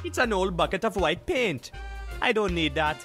It's an old bucket of white paint. I don't need that.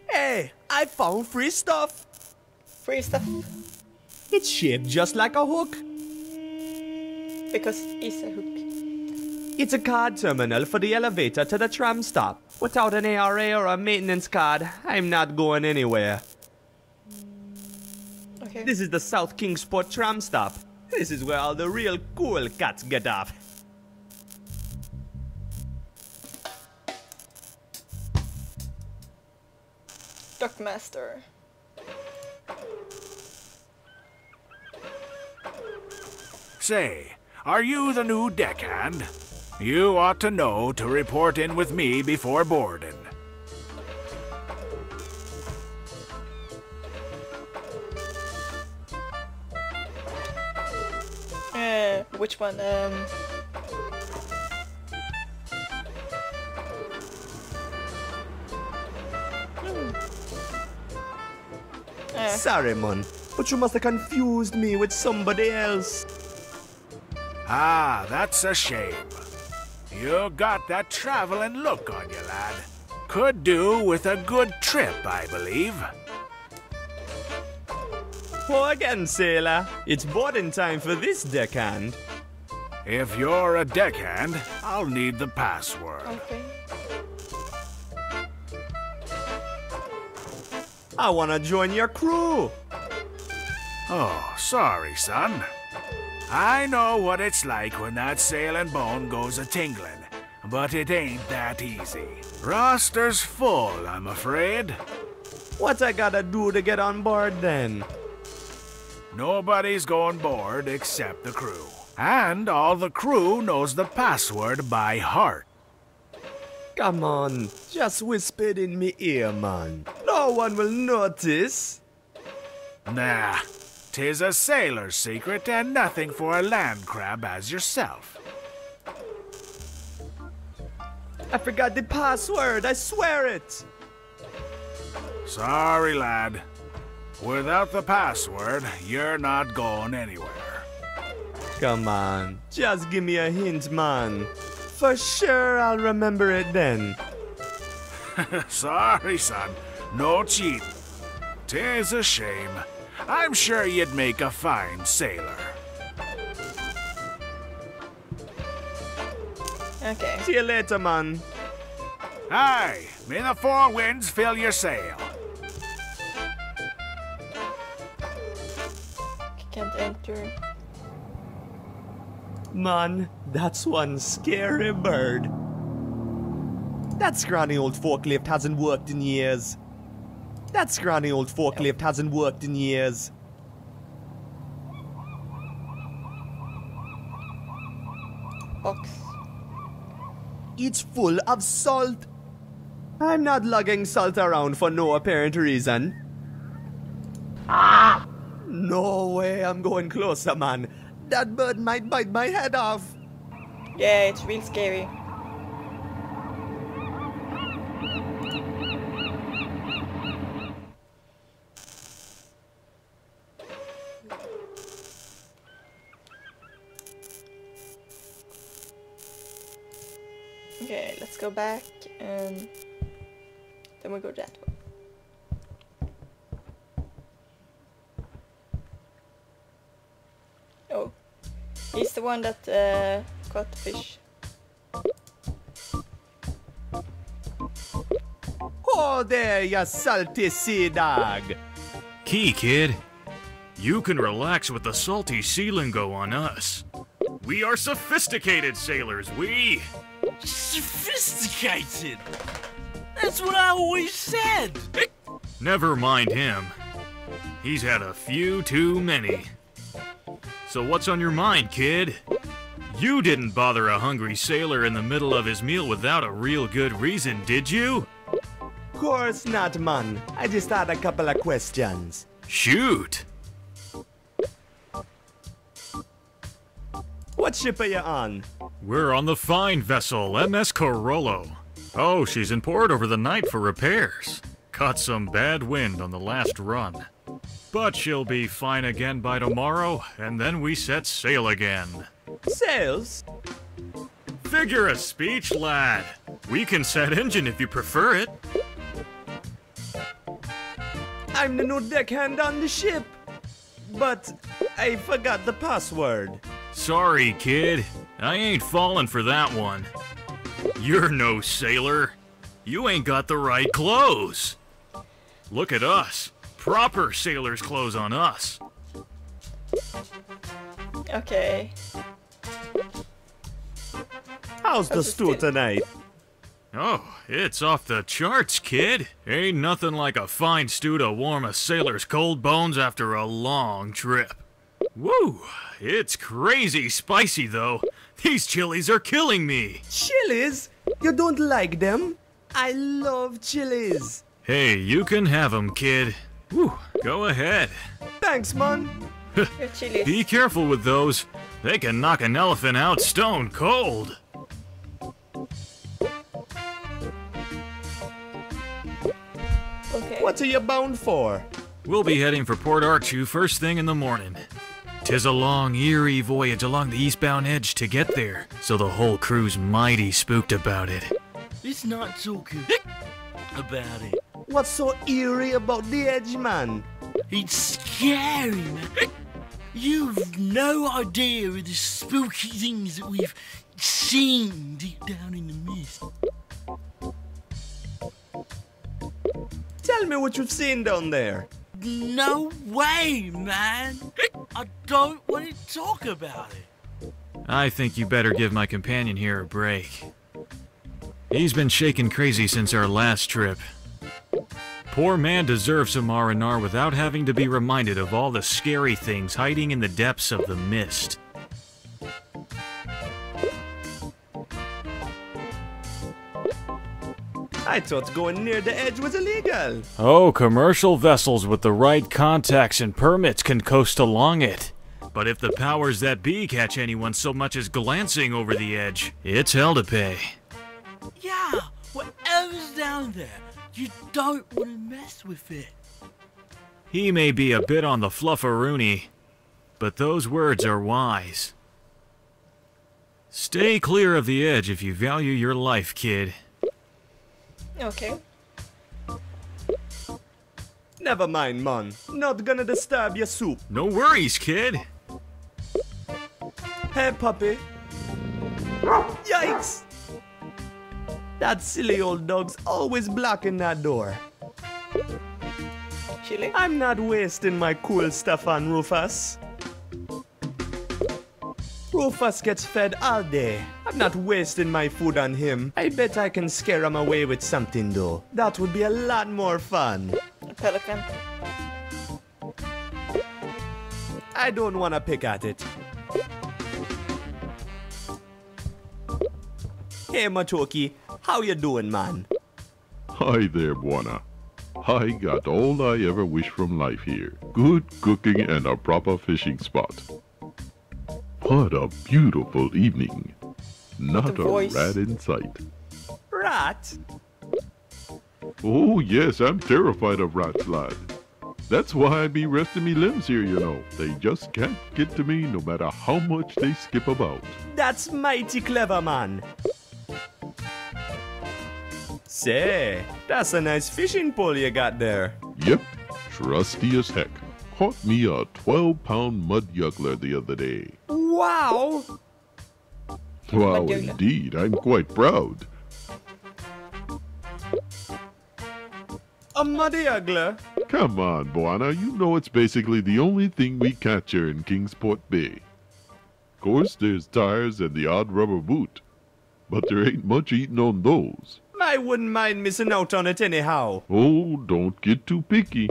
Hey, I found free stuff. Free stuff. It's shaped just like a hook. Because it's a hook. It's a card terminal for the elevator to the tram stop. Without an ARA or a maintenance card, I'm not going anywhere. Okay. This is the South Kingsport tram stop. This is where all the real cool cats get off. Dockmaster. Say, are you the new deckhand? You ought to know to report in with me before boarding. Which one? Sorry, man, but you must have confused me with somebody else. Ah, that's a shame. You got that traveling look on you, lad. Could do with a good trip, I believe. Oh, again, sailor. It's boarding time for this deckhand. If you're a deckhand, I'll need the password. Okay. I want to join your crew. Oh, sorry, son. I know what it's like when that sailing bone goes a-tingling, but it ain't that easy. Roster's full, I'm afraid. What I gotta do to get on board then? Nobody's going board except the crew. And all the crew knows the password by heart. Come on, just whisper it in me ear, man. No one will notice. Nah, 'tis a sailor's secret and nothing for a land crab as yourself. I forgot the password, I swear it. Sorry, lad. Without the password, you're not going anywhere. Come on, just give me a hint, man. For sure I'll remember it then. Sorry, son. No cheating. 'Tis a shame. I'm sure you'd make a fine sailor. Okay. See you later, man. Aye, may the four winds fill your sail. Can't enter. Man, that's one scary bird. That scrawny old forklift hasn't worked in years. That scrawny old forklift hasn't worked in years. Box. It's full of salt. I'm not lugging salt around for no apparent reason. No way I'm going closer, man. That bird might bite my head off. Yeah, it's real scary. Okay, let's go back and then we go that way. Oh, he's the one that caught the fish. Oh there, you salty sea dog. Key, kid. You can relax with the salty sea lingo on us. We are sophisticated sailors, we! Sophisticated? That's what I always said! Never mind him. He's had a few too many. So what's on your mind, kid? You didn't bother a hungry sailor in the middle of his meal without a real good reason, did you? Course not, man. I just had a couple of questions. Shoot! What ship are you on? We're on the fine vessel MS Corollo. Oh, she's in port over the night for repairs. Caught some bad wind on the last run. But she'll be fine again by tomorrow, and then we set sail again. Sails? Figure of speech, lad. We can set engine if you prefer it. I'm the new deckhand on the ship. But I forgot the password. Sorry, kid. I ain't falling for that one. You're no sailor. You ain't got the right clothes. Look at us. Proper sailor's clothes on us. Okay. How's the stew tonight? Oh, it's off the charts, kid. Ain't nothing like a fine stew to warm a sailor's cold bones after a long trip. Woo! It's crazy spicy, though. These chilies are killing me. Chilies? You don't like them? I love chilies. Hey, you can have 'em, kid. Woo, go ahead. Thanks, man. Your chilies. Be careful with those. They can knock an elephant out stone cold. Okay. What are you bound for? We'll be heading for Port Archu first thing in the morning. 'Tis a long, eerie voyage along the eastbound edge to get there, so the whole crew's mighty spooked about it. It's not so good about it. What's so eerie about the edge, man? It's scary, man. You've no idea of the spooky things that we've seen deep down in the mist. Tell me what you've seen down there. No way, man. I don't want to talk about it. I think you better give my companion here a break. He's been shaking crazy since our last trip. Poor man deserves some R&R without having to be reminded of all the scary things hiding in the depths of the mist. I thought going near the edge was illegal. Oh, commercial vessels with the right contacts and permits can coast along it. But if the powers that be catch anyone so much as glancing over the edge, it's hell to pay. Yeah, whatever's down there, you don't want to mess with it. He may be a bit on the flufferoonie, but those words are wise. Stay clear of the edge if you value your life, kid. Okay. Never mind, man. Not gonna disturb your soup. No worries, kid. Hey, puppy. Yikes! That silly old dog's always blocking that door. Chili. I'm not wasting my cool stuff on Rufus. Rufus gets fed all day. I'm not wasting my food on him. I bet I can scare him away with something though. That would be a lot more fun. A pelican. I don't want to pick at it. Hey, Matoki. How you doing, man? Hi there, Buana. I got all I ever wish from life here. Good cooking and a proper fishing spot. What a beautiful evening. Not The a voice. rat in sight. Rat? Oh yes, I'm terrified of rats, lad. That's why I be resting me limbs here, you know. They just can't get to me no matter how much they skip about. That's mighty clever, man. Say, that's a nice fishing pole you got there. Yep, trusty as heck. Caught me a 12-pound mudyuggler the other day. Wow! Wow, Mudyuggler. indeed, I'm quite proud. A mudyuggler? Come on, Buana, you know it's basically the only thing we catch here in Kingsport Bay. Of course, there's tires and the odd rubber boot, but there ain't much eating on those. I wouldn't mind missing out on it anyhow. Oh, don't get too picky.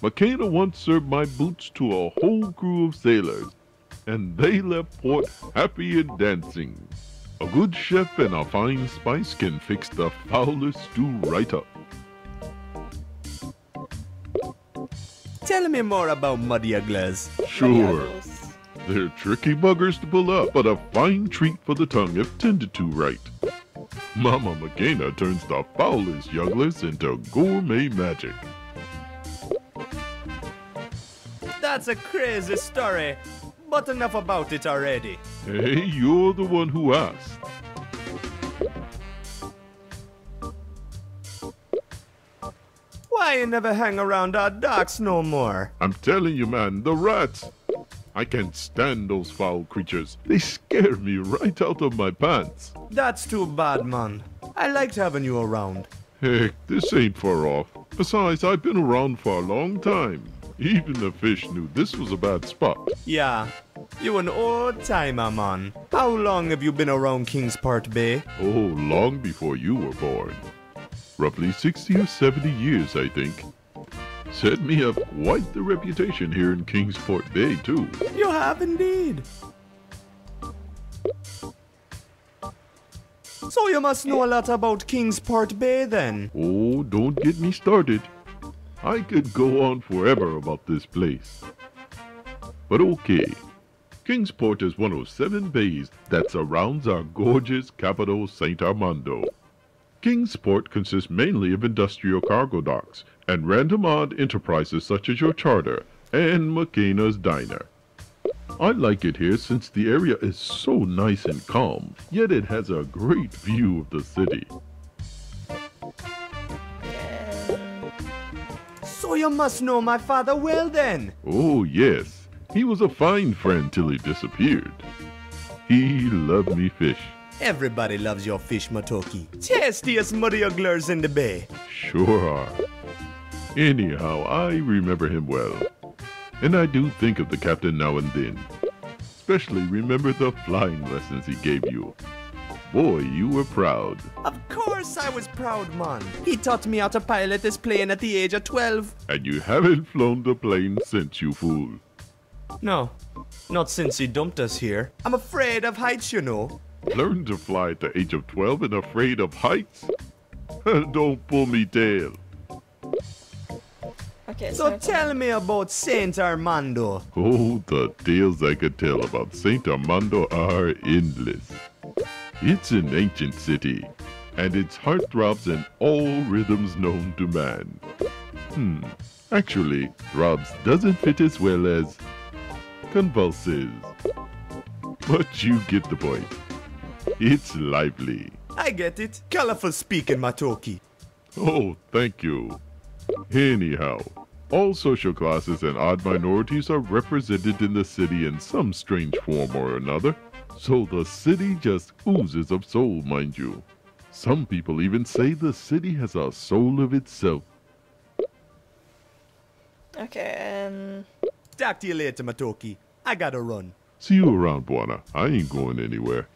McKenna once served my boots to a whole crew of sailors, and they left port happy and dancing. A good chef and a fine spice can fix the foulest stew right up. Tell me more about mudyugglers. Sure, Mudyuggles. they're tricky buggers to pull up, but a fine treat for the tongue if tended to right. Mama McKenna turns the foulest jugglers into gourmet magic. That's a crazy story, but enough about it already. Hey, you're the one who asked. Why you never hang around our docks no more? I'm telling you, man, the rats. I can't stand those foul creatures. They scare me right out of my pants. That's too bad, man. I liked having you around. Heck, this ain't far off. Besides, I've been around for a long time. Even the fish knew this was a bad spot. Yeah, you an old timer, man. How long have you been around Kingsport Bay? Oh, long before you were born. Roughly 60 or 70 years, I think. Set me up quite the reputation here in Kingsport Bay, too. You have indeed. So you must know a lot about Kingsport Bay then. Oh, don't get me started. I could go on forever about this place. But okay, Kingsport is one of 7 bays that surrounds our gorgeous capital, St. Armando. Kingsport consists mainly of industrial cargo docks and random odd enterprises such as your charter and McKenna's Diner. I like it here since the area is so nice and calm, yet it has a great view of the city. So you must know my father well then. Oh yes, he was a fine friend till he disappeared. He loved me fish. Everybody loves your fish, Matoki. Tastiest mudyugglers in the bay. Sure are. Anyhow, I remember him well. And I do think of the captain now and then. Especially remember the flying lessons he gave you. Boy, you were proud. Of course I was proud, man. He taught me how to pilot this plane at the age of 12. And you haven't flown the plane since, you fool. No, not since he dumped us here. I'm afraid of heights, you know. Learned to fly at the age of 12 and afraid of heights? Don't pull me tail. Okay, So tell me about Saint Armando. Oh, the tales I could tell about St. Armando are endless. It's an ancient city, and its heartthrobs in all rhythms known to man. Actually, throbs doesn't fit as well as convulses. But you get the point. It's lively. I get it. Colorful speaking, Matoki. Oh, thank you. Anyhow, all social classes and odd minorities are represented in the city in some strange form or another. So the city just oozes of soul, mind you. Some people even say the city has a soul of itself. Okay, Talk to you later, Matoki. I gotta run. See you around, Buana. I ain't going anywhere.